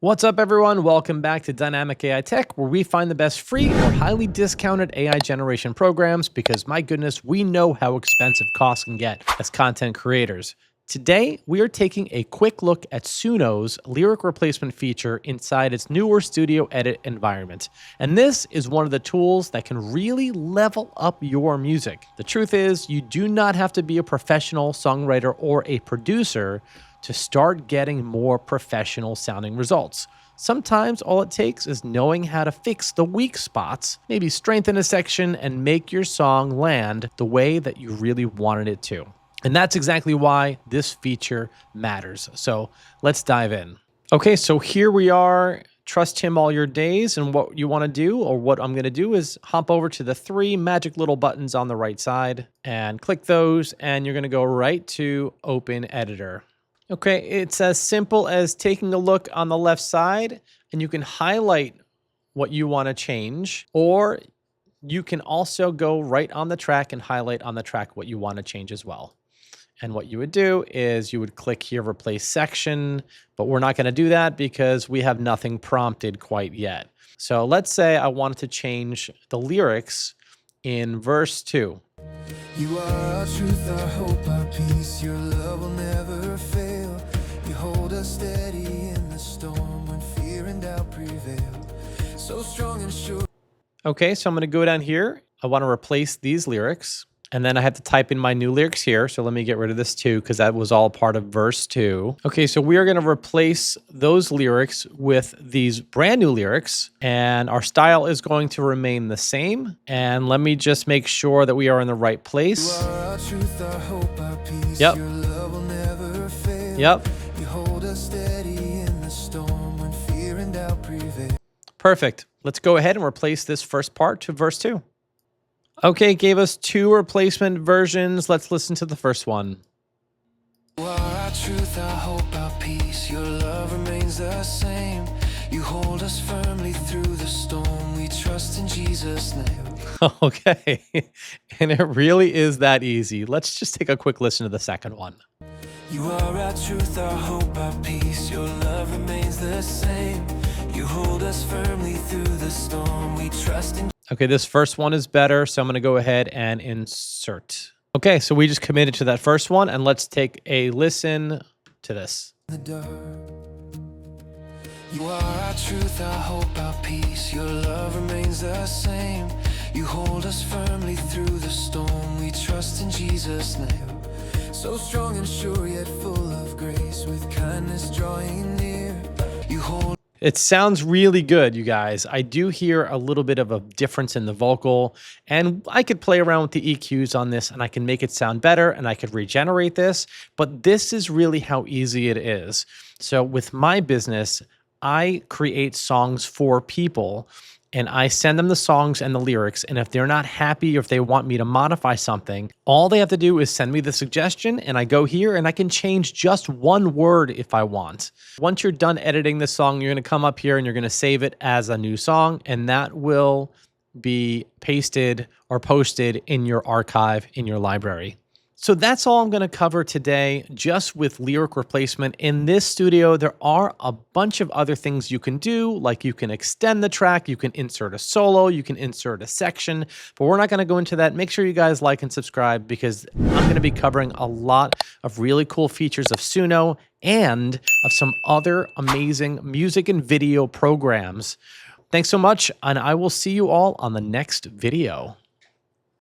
What's up, everyone? Welcome back to Dynamic AI Tech, where we find the best free or highly discounted AI generation programs because, my goodness, we know how expensive costs can get as content creators. Today, we are taking a quick look at Suno's lyric replacement feature inside its newer Studio Edit environment. And this is one of the tools that can really level up your music. The truth is, you do not have to be a professional songwriter or a producer to start getting more professional sounding results. Sometimes all it takes is knowing how to fix the weak spots, maybe strengthen a section, and make your song land the way that you really wanted it to. And that's exactly why this feature matters. So let's dive in. Okay, so here we are. Trust him all your days. And what you want to do, or what I'm going to do, is hop over to the three magic little buttons on the right side and click those. And you're going to go right to Open Editor. Okay, it's as simple as taking a look on the left side, and you can highlight what you want to change, or you can also go right on the track and highlight on the track what you want to change as well. And what you would do is you would click here, replace section, but we're not going to do that because we have nothing prompted quite yet. So let's say I wanted to change the lyrics in verse 2. You are our truth, our hope, our peace. Your love will never fail. You hold us steady in the storm when fear and doubt prevail. So strong and sure. Okay, so I'm going to go down here. I want to replace these lyrics. And then I have to type in my new lyrics here. So let me get rid of this too, because that was all part of verse 2. Okay, so we are going to replace those lyrics with these brand new lyrics. And our style is going to remain the same. And let me just make sure that we are in the right place. You are our truth, our hope, our peace. Yep. Your love will never fail. Yep. You hold us steady in the storm when fear and doubt prevail. Perfect. Let's go ahead and replace this first part to verse 2. Okay, gave us two replacement versions. Let's listen to the first one. You are our truth, our hope, our peace. Your love remains the same. You hold us firmly through the storm. We trust in Jesus' name. Okay, and it really is that easy. Let's just take a quick listen to the second one. You are our truth, our hope, our peace. Your love remains the same. You hold us firmly through the storm. We trust in. Okay, this first one is better, so I'm going to go ahead and insert. Okay, so we just committed to that first one, and let's take a listen to this. The dark. You are our truth, our hope, our peace. Your love remains the same. You hold us firmly through the storm. We trust in Jesus' name. So strong and sure, yet full of grace, with kindness drawing near. You hold. It sounds really good, you guys. I do hear a little bit of a difference in the vocal, and I could play around with the EQs on this and I can make it sound better and I could regenerate this, but this is really how easy it is. So with my business, I create songs for people and I send them the songs and the lyrics. And if they're not happy or if they want me to modify something, all they have to do is send me the suggestion and I go here and I can change just one word if I want. Once you're done editing the song, you're going to come up here and you're going to save it as a new song, and that will be pasted or posted in your archive in your library. So that's all I'm going to cover today, just with lyric replacement. In this studio, there are a bunch of other things you can do, like you can extend the track, you can insert a solo, you can insert a section, but we're not going to go into that. Make sure you guys like and subscribe because I'm going to be covering a lot of really cool features of Suno and of some other amazing music and video programs. Thanks so much, and I will see you all on the next video.